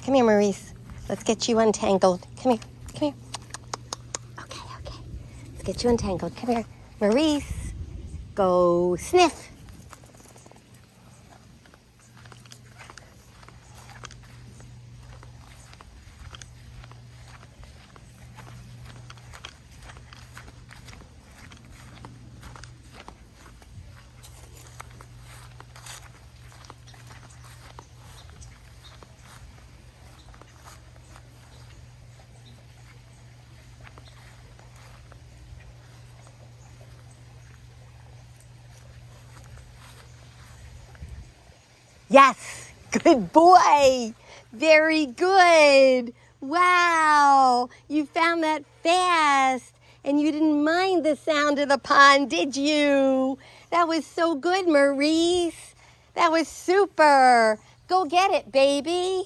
Come here, Maurice. Let's get you untangled. Come here. Come here. Okay. Let's get you untangled. Come here. Maurice, go sniff. Yes, good boy. Very good. Wow, you found that fast. And you didn't mind the sound of the pond, did you? That was so good, Maurice. That was super. Go get it, baby.